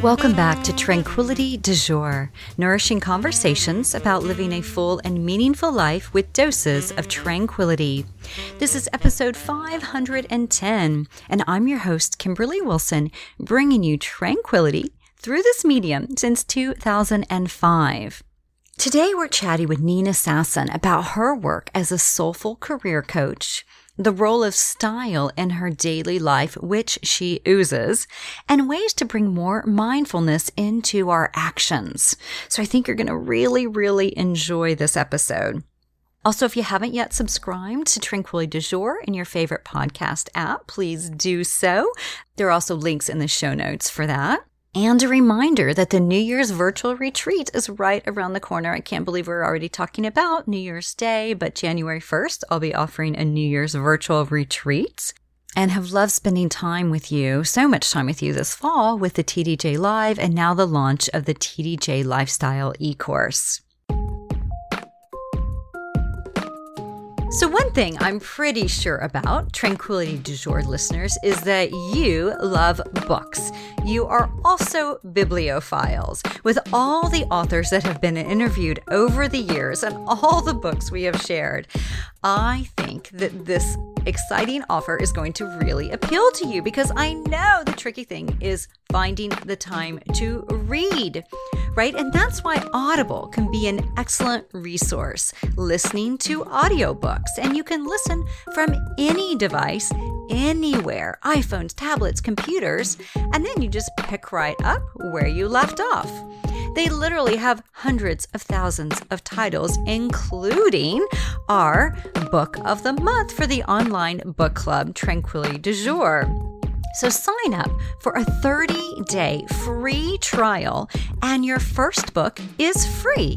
Welcome back to Tranquility du Jour, nourishing conversations about living a full and meaningful life with doses of tranquility. This is episode 510, and I'm your host, Kimberly Wilson, bringing you tranquility through this medium since 2005. Today, we're chatting with Nina Sasson about her work as a soulful career coach, the role of style in her daily life, which she oozes, and ways to bring more mindfulness into our actions. So I think you're going to really enjoy this episode. Also, if you haven't yet subscribed to Tranquility du Jour in your favorite podcast app, please do so. There are also links in the show notes for that. And a reminder that the New Year's virtual retreat is right around the corner. I can't believe we're already talking about New Year's Day, but January 1st, I'll be offering a New Year's virtual retreat and have loved spending time with you, so much time with you this fall with the TDJ Live and now the launch of the TDJ Lifestyle e-course. So one thing I'm pretty sure about, Tranquility du Jour listeners, is that you love books. You are also bibliophiles. With all the authors that have been interviewed over the years and all the books we have shared, I think that this exciting offer is going to really appeal to you because I know the tricky thing is finding the time to read, right? And that's why Audible can be an excellent resource, listening to audiobooks. And you can listen from any device, anywhere, iPhones, tablets, computers, and then you just pick right up where you left off. They literally have hundreds of thousands of titles, including our book of the month for the online book club, Tranquility du Jour. So sign up for a 30-day free trial, and your first book is free.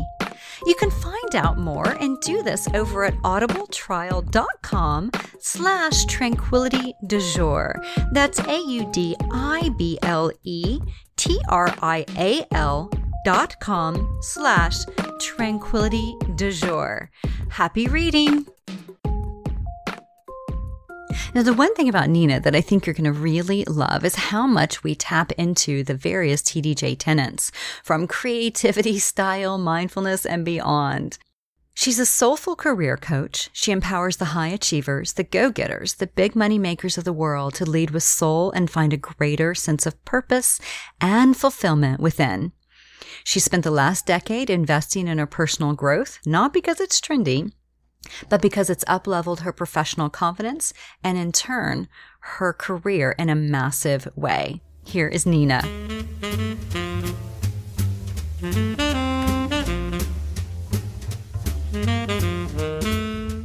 You can find out more and do this over at audibletrial.com/tranquility du jour. That's audibletrial.com/tranquility du jour. Happy reading. Now, the one thing about Nina that I think you're going to really love is how much we tap into the various TDJ tenets, from creativity, style, mindfulness, and beyond. She's a soulful career coach. She empowers the high achievers, the go-getters, the big money makers of the world to lead with soul and find a greater sense of purpose and fulfillment within. She spent the last decade investing in her personal growth, not because it's trendy, but because it's up-leveled her professional confidence and, in turn, her career in a massive way. Here is Nina.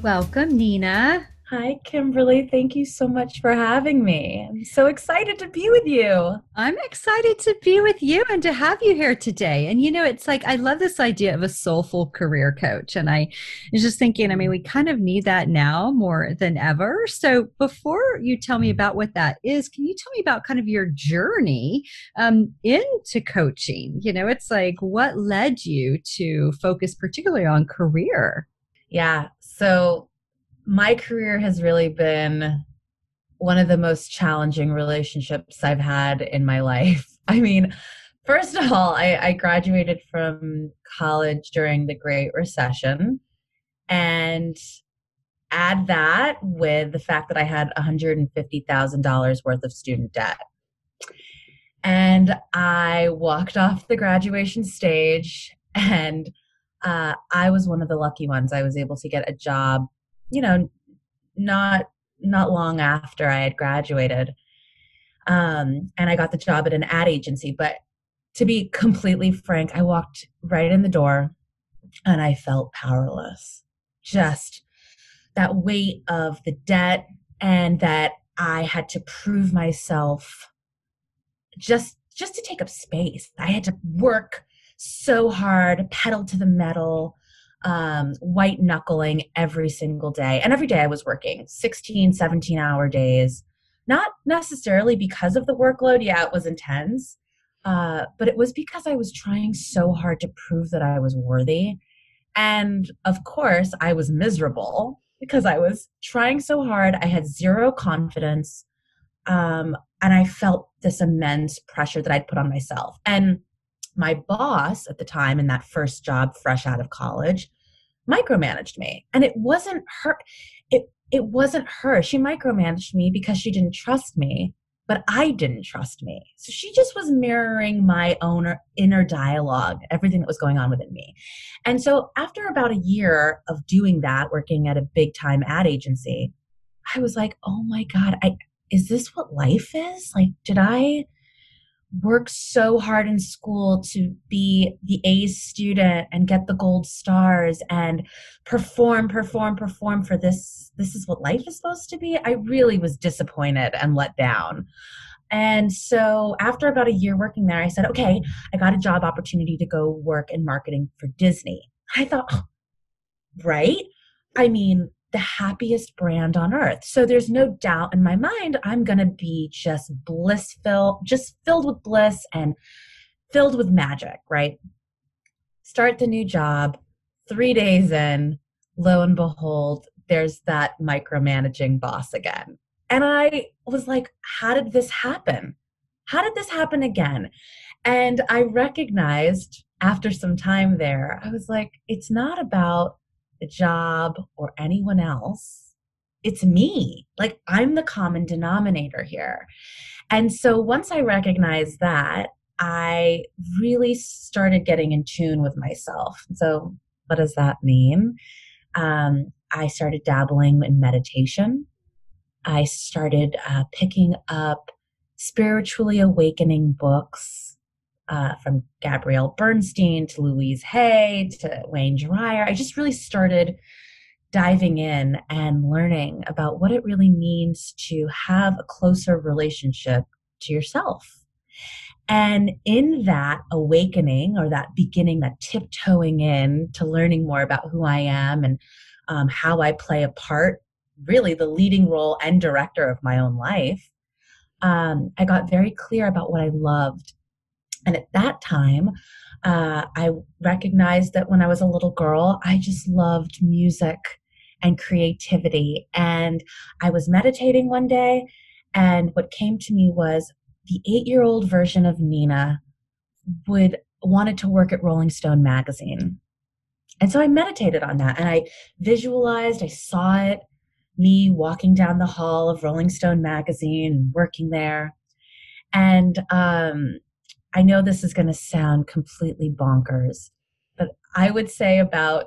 Welcome, Nina. Hi, Kimberly. Thank you so much for having me. I'm so excited to be with you. I'm excited to be with you and to have you here today. And, you know, it's like, I love this idea of a soulful career coach. And I was just thinking, I mean, we kind of need that now more than ever. So before you tell me about what that is, can you tell me about kind of your journey into coaching? You know, it's like, what led you to focus particularly on career? Yeah. So my career has really been one of the most challenging relationships I've had in my life. I mean, first of all, I graduated from college during the Great Recession, and add that with the fact that I had $150,000 worth of student debt. And I walked off the graduation stage, and I was one of the lucky ones. I was able to get a job, you know, not long after I had graduated. And I got the job at an ad agency. But to be completely frank, I walked right in the door and I felt powerless. Just that weight of the debt, and that I had to prove myself just to take up space. I had to work so hard, pedal to the metal, white knuckling every single day. And every day I was working 16, 17-hour days, not necessarily because of the workload. Yeah, it was intense. But it was because I was trying so hard to prove that I was worthy. And of course, I was miserable because I was trying so hard. I had zero confidence. And I felt this immense pressure that I'd put on myself. And my boss at the time in that first job, fresh out of college, micromanaged me. And it wasn't her. It wasn't her. She micromanaged me because she didn't trust me, but I didn't trust me. So she just was mirroring my own inner dialogue, everything that was going on within me. And so after about a year of doing that, working at a big time ad agency, I was like, oh my God, is this what life is? Like, did I work so hard in school to be the A's student and get the gold stars and perform for this? This is what life is supposed to be. I really was disappointed and let down. And so after about a year working there, I said, okay, I got a job opportunity to go work in marketing for Disney. I thought, oh, right? I mean, the happiest brand on earth. So there's no doubt in my mind, I'm going to be just just filled with bliss and filled with magic, right? Start the new job, 3 days in, lo and behold, there's that micromanaging boss again. And I was like, how did this happen? How did this happen again? And I recognized after some time there, I was like, it's not about the job or anyone else. It's me. Like, I'm the common denominator here. And so once I recognized that, I really started getting in tune with myself. So what does that mean? I started dabbling in meditation. I started picking up spiritually awakening books from Gabrielle Bernstein to Louise Hay to Wayne Dreyer. I just really started diving in and learning about what it really means to have a closer relationship to yourself. And in that awakening or that beginning, that tiptoeing in to learning more about who I am and how I play a part, really the leading role and director of my own life, I got very clear about what I loved. And at that time, I recognized that when I was a little girl, I just loved music and creativity. And I was meditating one day, and what came to me was the 8-year-old version of Nina wanted to work at Rolling Stone magazine. And so I meditated on that, and I visualized, I saw it, me walking down the hall of Rolling Stone magazine, working there. And I know this is going to sound completely bonkers, but I would say about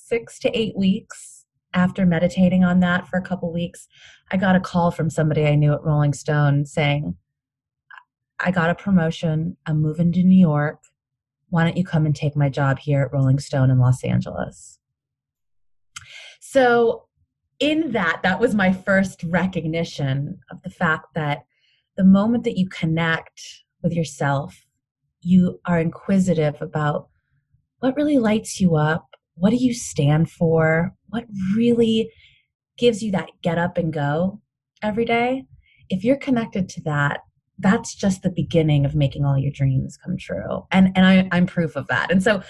6 to 8 weeks after meditating on that for a couple weeks, I got a call from somebody I knew at Rolling Stone saying, I got a promotion. I'm moving to New York. Why don't you come and take my job here at Rolling Stone in Los Angeles? So in that was my first recognition of the fact that the moment that you connect with yourself, you are inquisitive about what really lights you up, what do you stand for, what really gives you that get up and go every day. If you're connected to that, that's just the beginning of making all your dreams come true. And I'm proof of that. And so,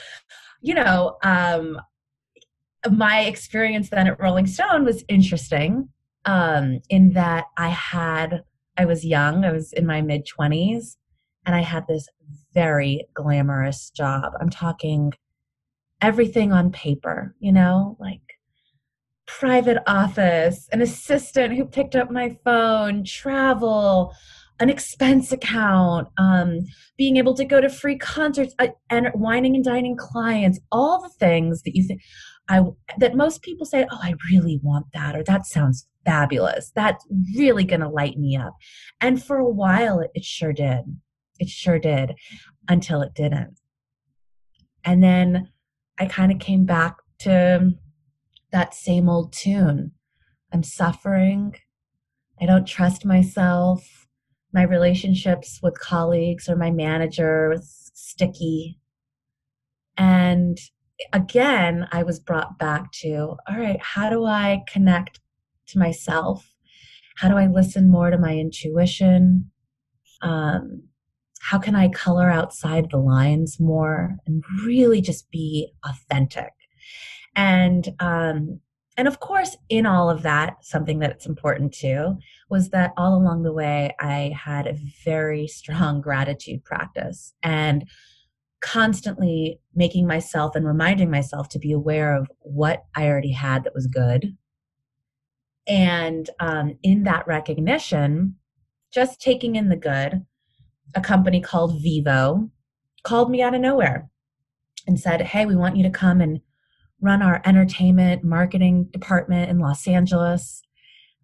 my experience then at Rolling Stone was interesting in that I was young, I was in my mid-20s, and I had this very glamorous job. I'm talking everything on paper, like private office, an assistant who picked up my phone, travel, an expense account, being able to go to free concerts, and wining and dining clients, all the things that you think that most people say, oh, I really want that, or that sounds fabulous. That's really going to light me up. And for a while, it sure did. It sure did, until it didn't. And then I kind of came back to that same old tune. I'm suffering. I don't trust myself. My relationships with colleagues or my manager was sticky. And again, I was brought back to, all right, how do I connect to myself? How do I listen more to my intuition? How can I color outside the lines more and really just be authentic? And And of course, in all of that, something that's important too was that all along the way, I had a very strong gratitude practice and constantly making myself and reminding myself to be aware of what I already had that was good. And in that recognition, just taking in the good, a company called Vevo called me out of nowhere and said, "Hey, we want you to come and run our entertainment marketing department in Los Angeles."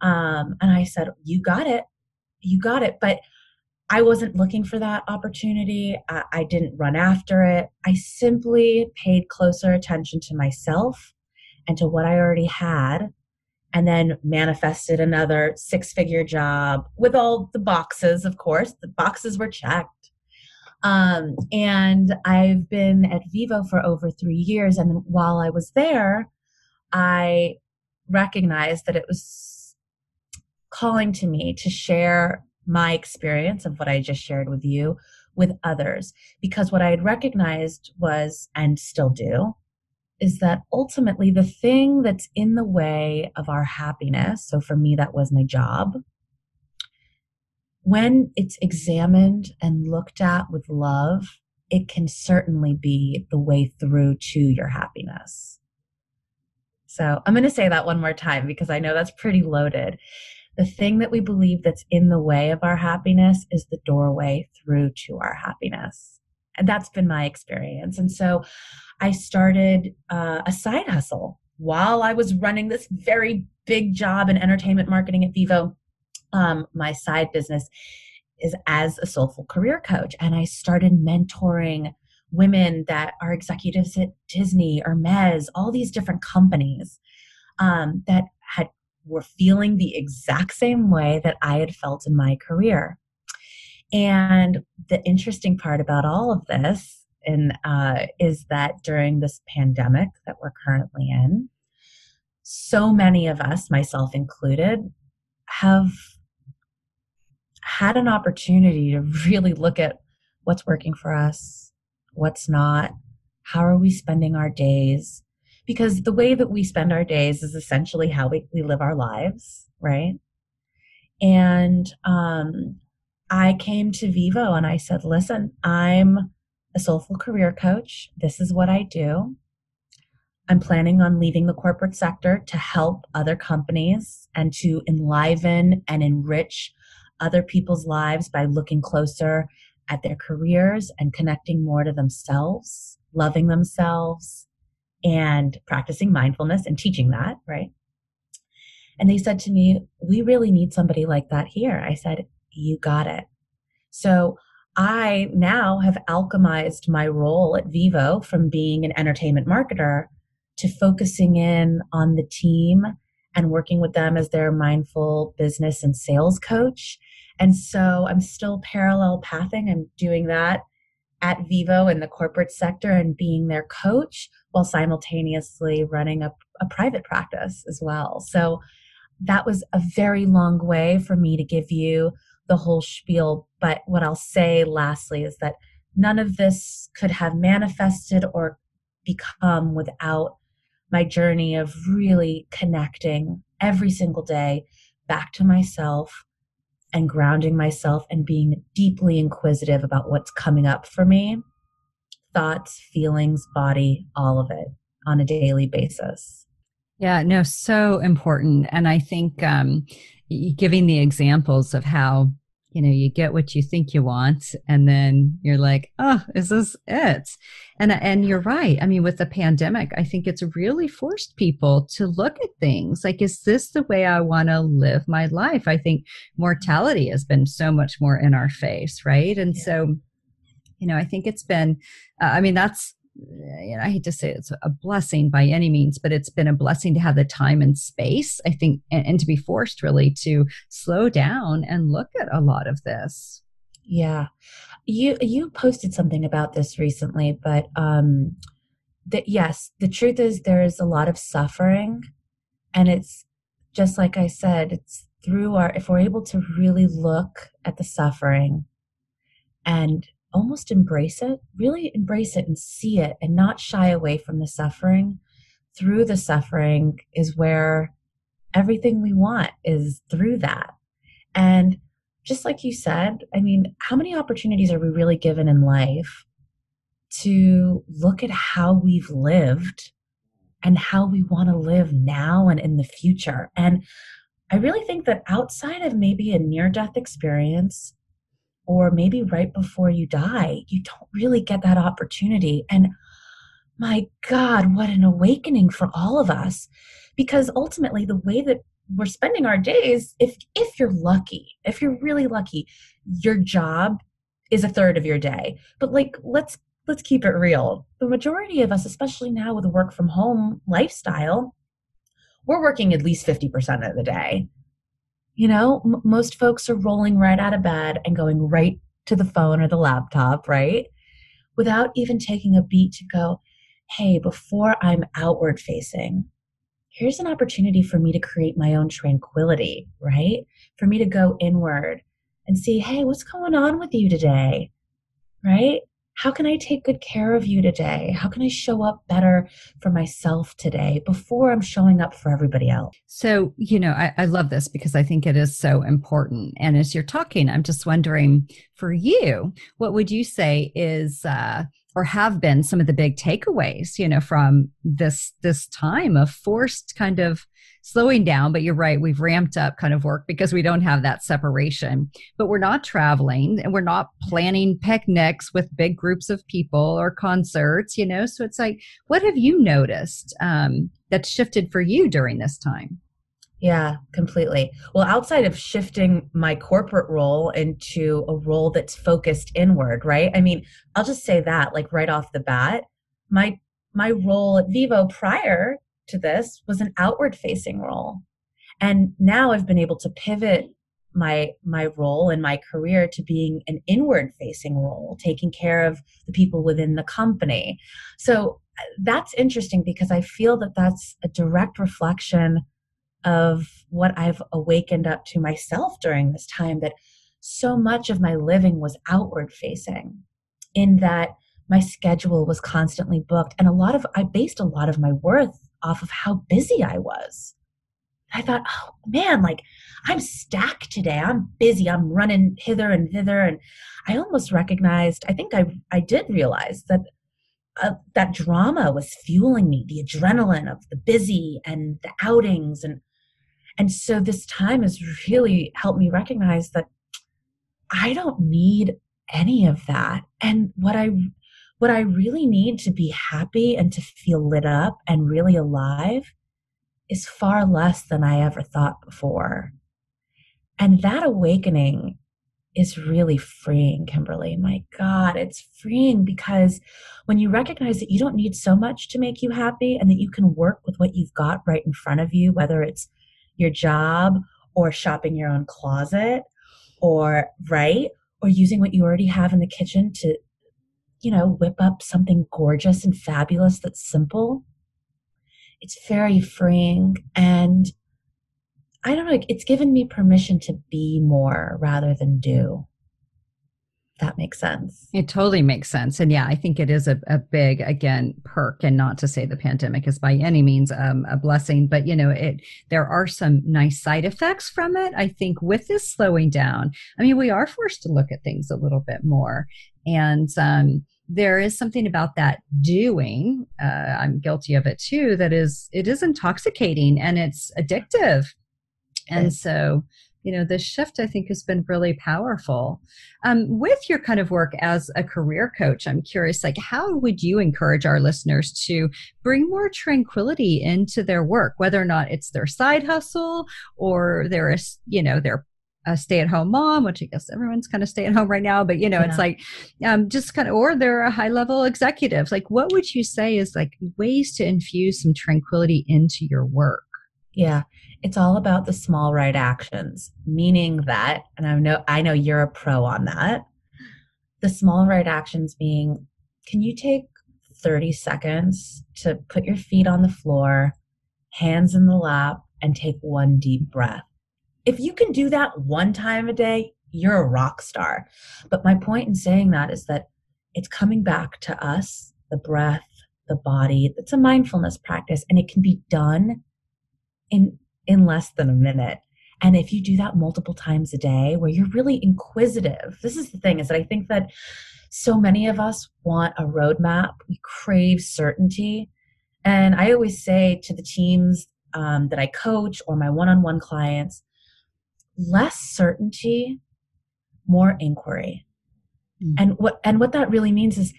And I said, "You got it. You got it." But I wasn't looking for that opportunity. I didn't run after it. I simply paid closer attention to myself and to what I already had, and then manifested another six-figure job with all the boxes, of course. The boxes were checked. And I've been at Vevo for over 3 years. And while I was there, I recognized that it was calling to me to share my experience of what I just shared with you with others. Because what I had recognized was, and still do, is that ultimately the thing that's in the way of our happiness, so for me, that was my job, when it's examined and looked at with love, it can certainly be the way through to your happiness. So I'm going to say that one more time because I know that's pretty loaded. The thing that we believe that's in the way of our happiness is the doorway through to our happiness. And that's been my experience. And so I started a side hustle while I was running this very big job in entertainment marketing at Vevo. My side business is as a Soulful Career Coach. And I started mentoring women that are executives at Disney or Mez, all these different companies that were feeling the exact same way that I had felt in my career. And the interesting part about all of this is that during this pandemic that we're currently in, so many of us, myself included, have had an opportunity to really look at what's working for us, what's not, how are we spending our days? Because the way that we spend our days is essentially how we live our lives, right? And I came to Vevo and I said, listen, I'm a Soulful Career Coach. This is what I do. I'm planning on leaving the corporate sector to help other companies and to enliven and enrich other people's lives by looking closer at their careers and connecting more to themselves, loving themselves, and practicing mindfulness and teaching that, right? And they said to me, we really need somebody like that here. I said, you got it. So I now have alchemized my role at Vevo from being an entertainment marketer to focusing in on the team and working with them as their mindful business and sales coach. And so I'm still parallel pathing. I'm doing that at Vevo in the corporate sector and being their coach while simultaneously running a private practice as well. So that was a very long way for me to give you the whole spiel. But what I'll say lastly is that none of this could have manifested or become without my journey of really connecting every single day back to myself and grounding myself and being deeply inquisitive about what's coming up for me, thoughts, feelings, body, all of it on a daily basis. Yeah, no, so important. And I think giving the examples of how, you get what you think you want, and then you're like, oh, is this it? And you're right. I mean, with the pandemic, I think it's really forced people to look at things like, is this the way I want to live my life? I think mortality has been so much more in our face, right? And so, I think it's been, that's, I hate to say it's a blessing by any means, but it's been a blessing to have the time and space, I think, and to be forced really to slow down and look at a lot of this. Yeah. You posted something about this recently, but yes, the truth is there is a lot of suffering, and it's just like I said, it's through if we're able to really look at the suffering and almost embrace it, really embrace it and see it and not shy away from the suffering, through the suffering is where everything we want is through that. And just like you said, I mean, how many opportunities are we really given in life to look at how we've lived and how we want to live now and in the future? And I really think that outside of maybe a near-death experience or maybe right before you die, you don't really get that opportunity. And my God, what an awakening for all of us. Because ultimately, the way that we're spending our days, if you're lucky, if you're really lucky, your job is a third of your day. But like, let's keep it real. The majority of us, especially now with a work from home lifestyle, we're working at least 50% of the day. You know, most folks are rolling right out of bed and going right to the phone or the laptop, right? Without even taking a beat to go, hey, before I'm outward facing, here's an opportunity for me to create my own tranquility, right? For me to go inward and see, hey, what's going on with you today, right? How can I take good care of you today? How can I show up better for myself today before I'm showing up for everybody else? So, I love this because I think it is so important. And as you're talking, I'm just wondering for you, what would you say is, or have been some of the big takeaways, from this time of forced kind of slowing down? But you're right, we've ramped up kind of work because we don't have that separation, but we're not traveling and we're not planning picnics with big groups of people or concerts, so it's like, what have you noticed that's shifted for you during this time? Yeah, completely. Well, outside of shifting my corporate role into a role that's focused inward, right? I mean, I'll just say that like right off the bat, my my role at Vevo prior to this was an outward facing role. And now I've been able to pivot my role and my career to being an inward facing role, taking care of the people within the company. So that's interesting because I feel that that's a direct reflection of what I've awakened up to myself during this time, that so much of my living was outward facing, in that my schedule was constantly booked. And I based a lot of my worth off of how busy I was. I thought, oh man, like I'm stacked today. I'm busy. I'm running hither and thither. And I almost recognized, I think I did realize that that drama was fueling me, the adrenaline of the busy and the outings. And so this time has really helped me recognize that I don't need any of that. And what I really need to be happy and to feel lit up and really alive is far less than I ever thought before. And that awakening is really freeing, Kimberly. My God, it's freeing because when you recognize that you don't need so much to make you happy and that you can work with what you've got right in front of you, whether it's your job or shopping your own closet or using what you already have in the kitchen to, whip up something gorgeous and fabulous that's simple. It's very freeing. And I don't know, it's given me permission to be more rather than do. That makes sense. It totally makes sense. And yeah, I think it is a big, again, perk, and not to say the pandemic is by any means a blessing, but there are some nice side effects from it. I think with this slowing down, I mean, we are forced to look at things a little bit more. And there is something about that doing, I'm guilty of it too, it is intoxicating and it's addictive. And so, this shift, I think, has been really powerful. With your kind of work as a career coach, I'm curious, like, how would you encourage our listeners to bring more tranquility into their work, whether or not it's their side hustle or they're a stay-at-home mom, which I guess everyone's kind of stay at home right now, but it's like just kind of, or they're a high-level executive. Like, what would you say is like ways to infuse some tranquility into your work? Yeah, it's all about the small right actions, meaning that, and I know you're a pro on that. The small right actions being, can you take 30 seconds to put your feet on the floor, hands in the lap, and take one deep breath? If you can do that one time a day, you're a rock star. But my point in saying that is that it's coming back to us, the breath, the body. It's a mindfulness practice, and it can be done in less than a minute. And if you do that multiple times a day where you're really inquisitive, this is the thing, is that I think that so many of us want a roadmap. We crave certainty. And I always say to the teams that I coach or my one-on-one clients, less certainty, more inquiry. And what that really means is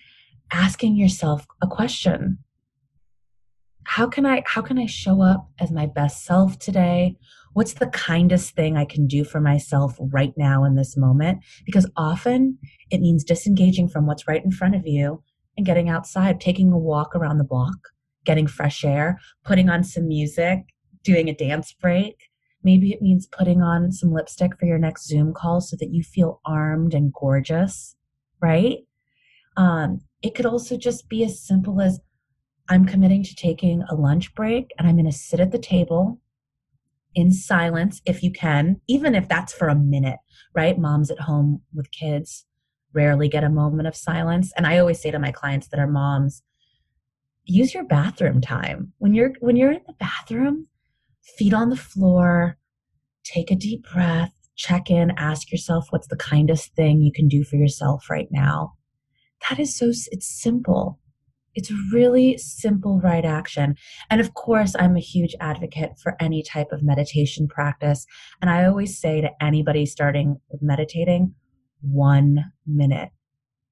asking yourself a question. How can I show up as my best self today? What's the kindest thing I can do for myself right now in this moment? Because often it means disengaging from what's right in front of you and getting outside, taking a walk around the block, getting fresh air, putting on some music, doing a dance break. Maybe it means putting on some lipstick for your next Zoom call so that you feel armed and gorgeous, right? It could also just be as simple as, I'm committing to taking a lunch break and I'm going to sit at the table in silence if you can, even if that's for a minute, right? Moms at home with kids rarely get a moment of silence. And I always say to my clients that are moms, use your bathroom time. When you're in the bathroom, feet on the floor, take a deep breath, check in, ask yourself what's the kindest thing you can do for yourself right now. It's simple. It's really simple, right action. And of course, I'm a huge advocate for any type of meditation practice. And I always say to anybody starting with meditating, 1 minute.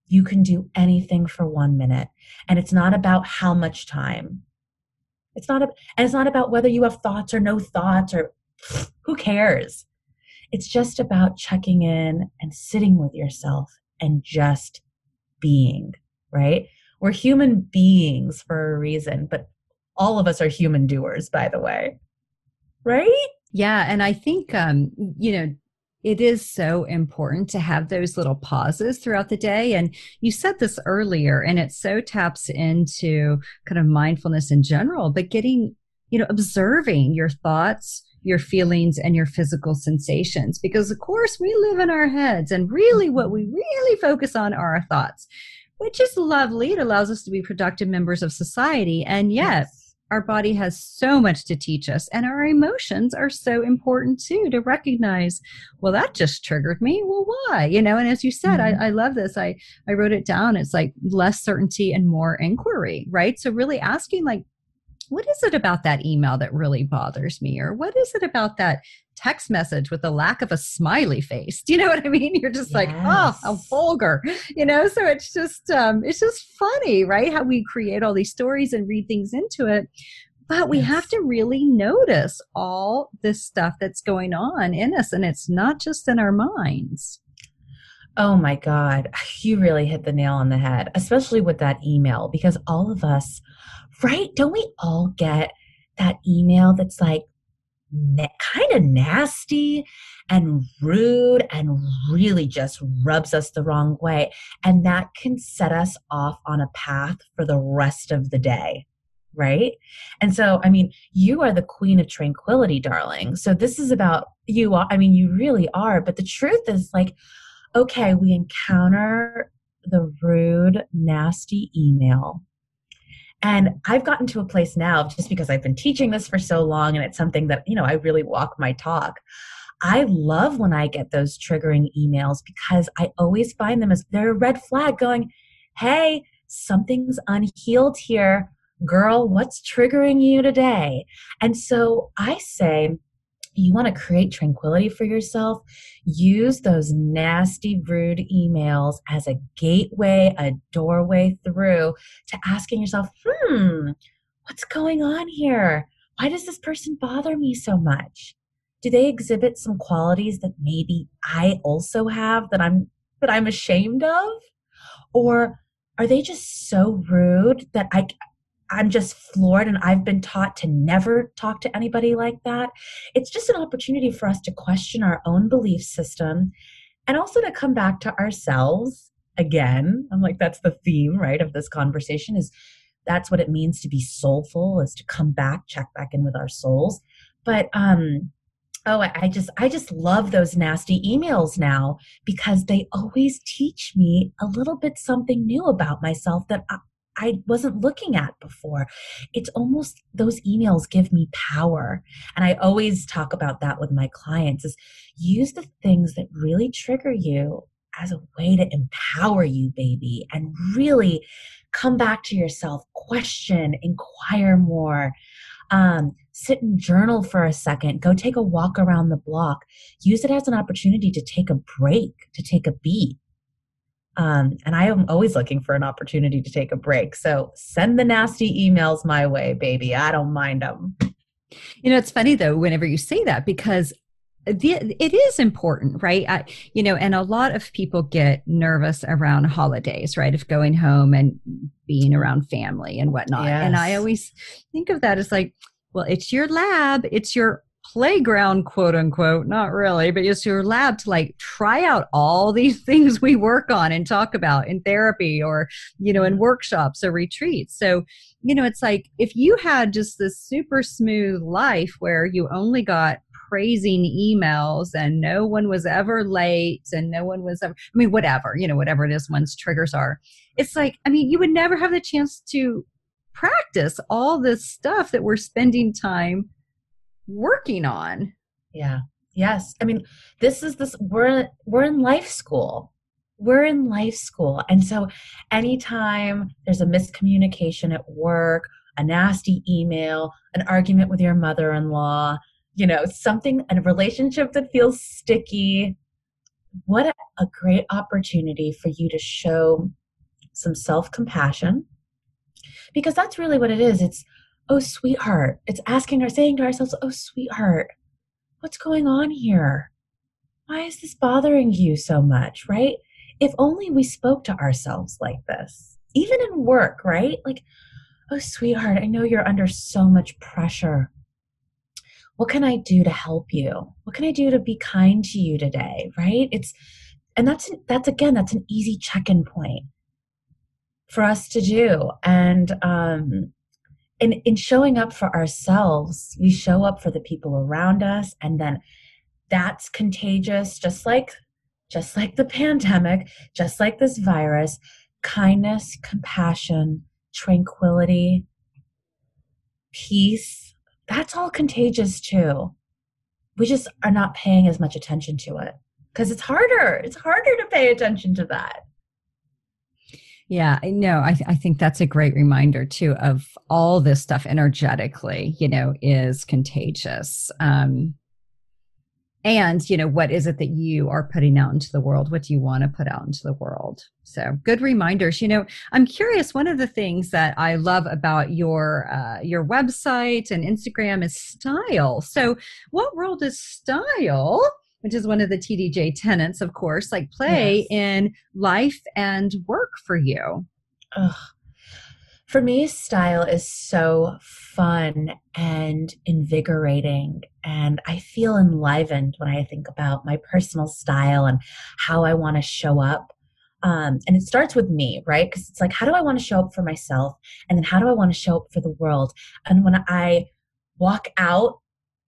You can do anything for 1 minute. And it's not about how much time. It's not about whether you have thoughts or no thoughts, or who cares? It's just about checking in and sitting with yourself and just being, right? We're human beings for a reason, but all of us are human doers, by the way. Right? Yeah. And I think, it is so important to have those little pauses throughout the day. And you said this earlier, and it so taps into kind of mindfulness in general, but observing your thoughts, your feelings, and your physical sensations, because of course we live in our heads, and really what we really focus on are our thoughts, which is lovely. It allows us to be productive members of society. And yet our body has so much to teach us, and our emotions are so important too, to recognize, well, that just triggered me. Well, why? And as you said, I love this. I wrote it down. It's like less certainty and more inquiry, right? So really asking, like, what is it about that email that really bothers me? Or what is it about that text message with the lack of a smiley face? Do you know what I mean? You're just like, oh, how vulgar, so it's just funny, right? How we create all these stories and read things into it. But we have to really notice all this stuff that's going on in us, and it's not just in our minds. Oh my God, you really hit the nail on the head, especially with that email, because all of us, right? Don't we all get that email that's like kind of nasty and rude and really just rubs us the wrong way? And that can set us off on a path for the rest of the day, right? And so, you are the queen of tranquility, darling. So this is about you. You really are. But the truth is, like, okay, we encounter the rude, nasty email. And I've gotten to a place now, just because I've been teaching this for so long, and it's something that, I really walk my talk. I love when I get those triggering emails, because I always find them as they're a red flag going, hey, something's unhealed here. Girl, what's triggering you today? And so I say, you want to create tranquility for yourself, use those nasty, rude emails as a gateway, a doorway through to asking yourself, what's going on here? Why does this person bother me so much? Do they exhibit some qualities that maybe I also have that I'm ashamed of? Or are they just so rude that I'm just floored, and I've been taught to never talk to anybody like that? It's just an opportunity for us to question our own belief system, and also to come back to ourselves again. I'm like, that's the theme, right, of this conversation, is that's what it means to be soulful, is to come back, check back in with our souls. But, I just love those nasty emails now, because they always teach me a little bit something new about myself that I wasn't looking at before. It's almost those emails give me power. And I always talk about that with my clients is use the things that really trigger you as a way to empower you, baby, and really come back to yourself, question, inquire more. Sit and journal for a second, go take a walk around the block, use it as an opportunity to take a break, to take a beat. And I am always looking for an opportunity to take a break. So send the nasty emails my way, baby. I don't mind them. It's funny though, whenever you say that, because it is important, right? And a lot of people get nervous around holidays, right? Of going home and being around family and whatnot. Yes. And I always think of that as like, well, it's your lab, it's your playground, quote unquote, not really, but it's your lab to like try out all these things we work on and talk about in therapy or, in workshops or retreats. So, it's like if you had just this super smooth life where you only got praising emails and no one was ever late and no one was ever, whatever, whatever it is one's triggers are, it's like, you would never have the chance to practice all this stuff that we're spending time working on. Yeah. Yes. We're in life school. We're in life school. And so anytime there's a miscommunication at work, a nasty email, an argument with your mother-in-law, a relationship that feels sticky, what a great opportunity for you to show some self-compassion, because that's really what it is. It's, oh, sweetheart. It's saying to ourselves, oh, sweetheart, what's going on here? Why is this bothering you so much, right? If only we spoke to ourselves like this, even in work, right? Like, oh, sweetheart, I know you're under so much pressure. What can I do to help you? What can I do to be kind to you today, right? That's an easy check-in point for us to do. And in showing up for ourselves, we show up for the people around us, and then that's contagious, just like the pandemic, just like this virus. Kindness, compassion, tranquility, peace, that's all contagious too. We just are not paying as much attention to it because it's harder to pay attention to that. Yeah, no, I think that's a great reminder too of all this stuff energetically, is contagious. And, what is it that you are putting out into the world? What do you want to put out into the world? So good reminders. I'm curious, one of the things that I love about your website and Instagram is style. So what role does style, which is one of the TDJ tenets, of course, like play in life and work for you? Ugh. For me, style is so fun and invigorating, and I feel enlivened when I think about my personal style and how I want to show up. And it starts with me, right? Because it's like, how do I want to show up for myself? And then how do I want to show up for the world? And when I walk out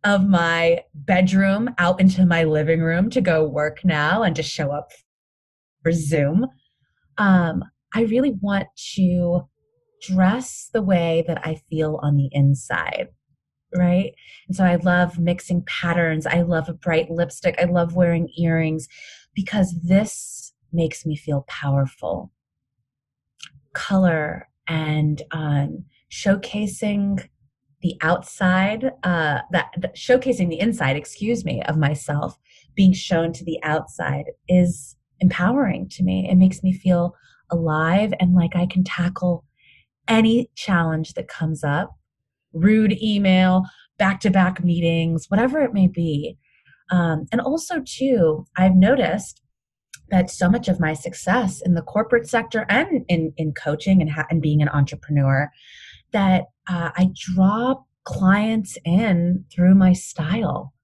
of my bedroom, out into my living room to go work now and to show up for Zoom, I really want to dress the way that I feel on the inside, right? And so I love mixing patterns. I love a bright lipstick. I love wearing earrings because this makes me feel powerful. Color and showcasing the outside, showcasing the inside, of myself being shown to the outside is empowering to me. It makes me feel alive and like I can tackle any challenge that comes up, rude email, back-to-back meetings, whatever it may be. And also, too, I've noticed that so much of my success in the corporate sector and in coaching and being an entrepreneur, that I draw clients in through my style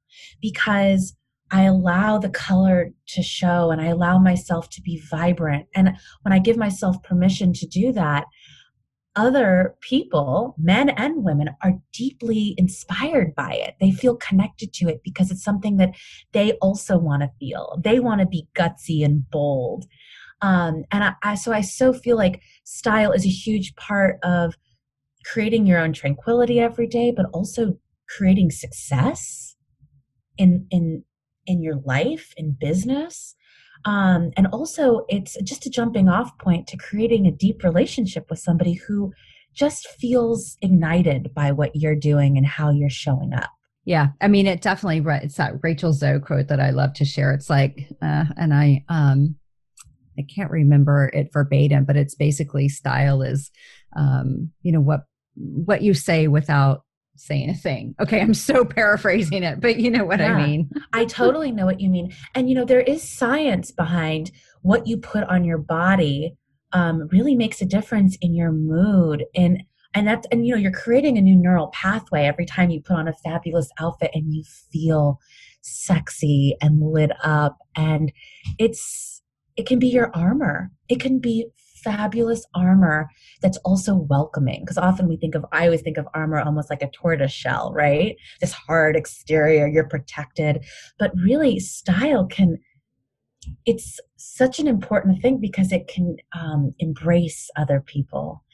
because I allow the color to show and I allow myself to be vibrant. And when I give myself permission to do that, other people, men and women, are deeply inspired by it. They feel connected to it because it's something that they also want to feel. They want to be gutsy and bold. So I so feel like style is a huge part of creating your own tranquility every day, but also creating success in your life, in business. And also it's just a jumping off point to creating a deep relationship with somebody who just feels ignited by what you're doing and how you're showing up. Yeah, I mean, it definitely, it's that Rachel Zoe quote that I love to share. It's like, and I can't remember it verbatim, but it's basically style is, what you say without saying a thing. Okay, I'm so paraphrasing it, but you know what I Yeah, mean. I totally know what you mean. And, there is science behind what you put on your body really makes a difference in your mood. And you're creating a new neural pathway every time you put on a fabulous outfit and you feel sexy and lit up. And it can be your armor. It can be fabulous armor that's also welcoming. Because often I always think of armor almost like a tortoise shell, right? This hard exterior, you're protected. But really, it's such an important thing because it can embrace other people.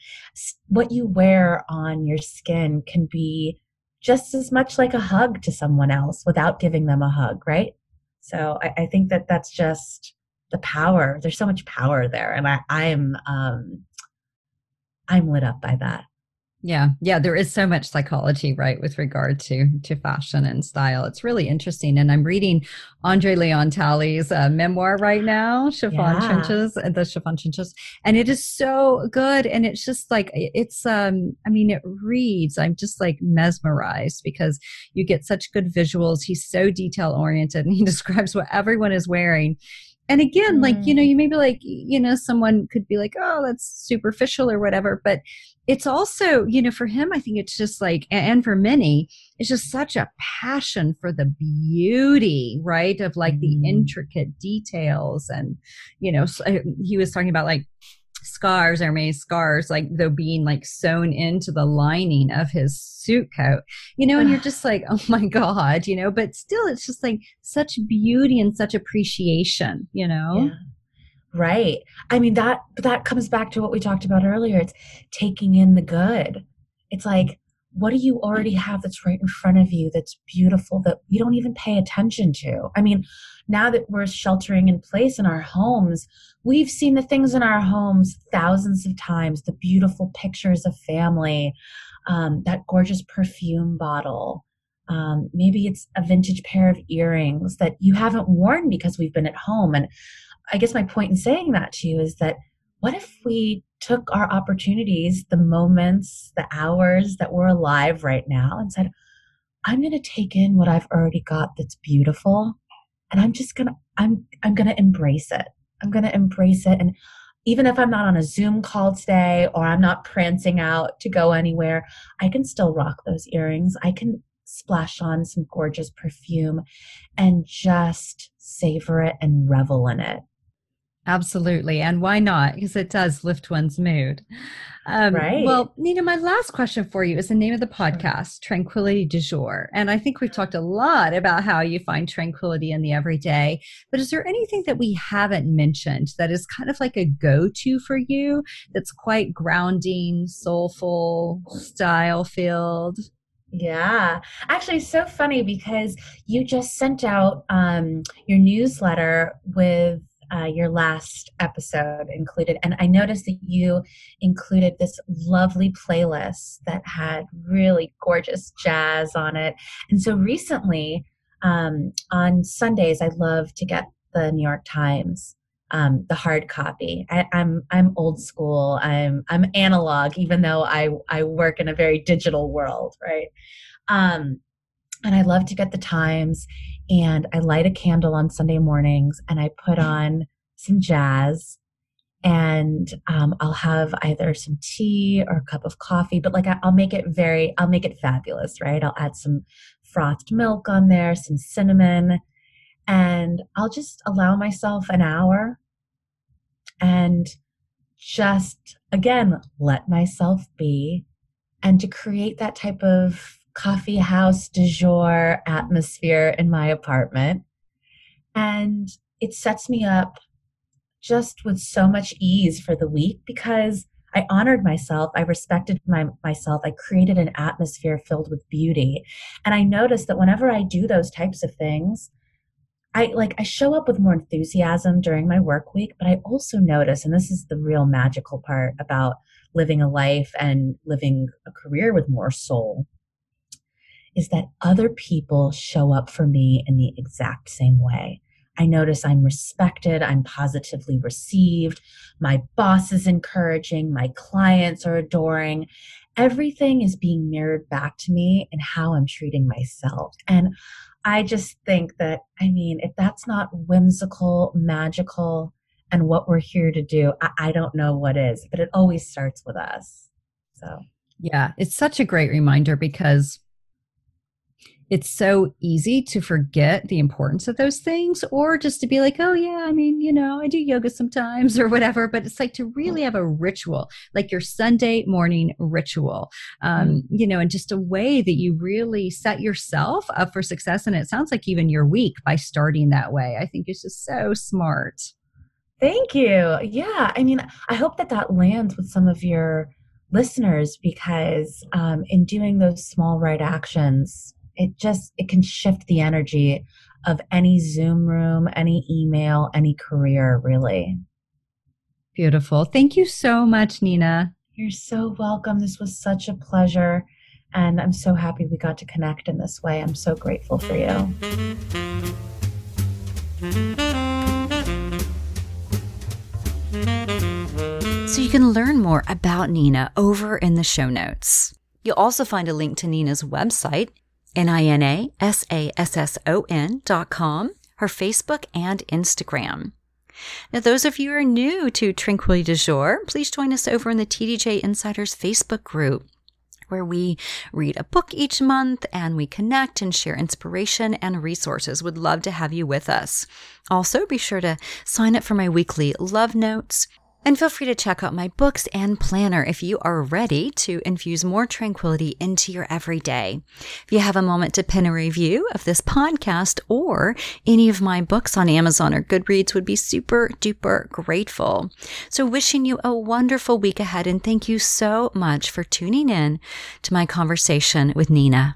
What you wear on your skin can be just as much like a hug to someone else without giving them a hug, right? So I think that that's just the power. There's so much power there, and I'm lit up by that. Yeah, yeah, there is so much psychology, right, with regard to fashion and style. It's really interesting, and I'm reading Andre Leon Talley's memoir right now, Yeah. The Chiffon Trenches, and it is so good. And it's just like I mean, it reads. I'm just like mesmerized because you get such good visuals. He's so detail oriented, and he describes what everyone is wearing. And again, like, Mm. you maybe like, someone could be like, oh, that's superficial or whatever. But it's also, for him, I think it's just like, and for many, it's just such a passion for the beauty, right? Of like the Mm. intricate details. And, he was talking about like scars or many scars, like though being like sewn into the lining of his suit coat, and you're just like, oh my God, but still it's just like such beauty and such appreciation. Yeah. Right. I mean, that comes back to what we talked about earlier. It's taking in the good. It's like, what do you already have that's right in front of you that's beautiful that we don't even pay attention to? I mean, now that we're sheltering in place in our homes, we've seen the things in our homes thousands of times, the beautiful pictures of family, that gorgeous perfume bottle. Maybe it's a vintage pair of earrings that you haven't worn because we've been at home. And I guess my point in saying that to you is that what if we took our opportunities, the moments, the hours that we're alive right now and said, I'm going to take in what I've already got that's beautiful and I'm going to embrace it. I'm going to embrace it. And even if I'm not on a Zoom call today or I'm not prancing out to go anywhere, I can still rock those earrings. I can splash on some gorgeous perfume and just savor it and revel in it. Absolutely. And why not? Because it does lift one's mood. Right. Well, Nina, my last question for you is the name of the Sure. podcast, Tranquility du Jour. And I think we've talked a lot about how you find tranquility in the everyday. But is there anything that we haven't mentioned that is kind of like a go to for you that's quite grounding, soulful, style filled? Yeah. Actually, it's so funny because you just sent out your newsletter with your last episode included. And I noticed that you included this lovely playlist that had really gorgeous jazz on it. And so recently, on Sundays, I love to get the New York Times. The hard copy. I'm old school. I'm analog, even though I work in a very digital world, right? Um, and I love to get the Times, and I light a candle on Sunday mornings, and I put on some jazz, and I'll have either some tea or a cup of coffee, but like I'll make it fabulous, right? I'll add some frothed milk on there, some cinnamon, and I'll just allow myself an hour and just again let myself be, and to create that type of coffee house du jour atmosphere in my apartment. And it sets me up just with so much ease for the week because I honored myself. I respected myself. I created an atmosphere filled with beauty. And I noticed that whenever I do those types of things, I show up with more enthusiasm during my work week, but I also notice, and this is the real magical part about living a life and living a career with more soul, is that other people show up for me in the exact same way. I notice I'm respected, I'm positively received, my boss is encouraging, my clients are adoring. Everything is being mirrored back to me in how I'm treating myself. And I just think that, if that's not whimsical, magical, and what we're here to do, I don't know what is, but it always starts with us. So, yeah, it's such a great reminder because it's so easy to forget the importance of those things or just to be like, oh yeah, I do yoga sometimes or whatever, but it's like to really have a ritual, like your Sunday morning ritual, and just a way that you really set yourself up for success. And it sounds like even your week by starting that way, I think it's just so smart. Thank you. Yeah. I hope that lands with some of your listeners because in doing those small right actions, it can shift the energy of any Zoom room, any email, any career, really. Beautiful. Thank you so much, Nina. You're so welcome. This was such a pleasure. And I'm so happy we got to connect in this way. I'm so grateful for you. So you can learn more about Nina over in the show notes. You'll also find a link to Nina's website, NinaSasson.com, her Facebook and Instagram. Now, those of you who are new to Tranquility du Jour, please join us over in the TDJ Insiders Facebook group, where we read a book each month and we connect and share inspiration and resources. Would love to have you with us. Also, be sure to sign up for my weekly love notes. And feel free to check out my books and planner if you are ready to infuse more tranquility into your everyday. If you have a moment to pen a review of this podcast or any of my books on Amazon or Goodreads, would be super duper grateful. So wishing you a wonderful week ahead, and thank you so much for tuning in to my conversation with Nina.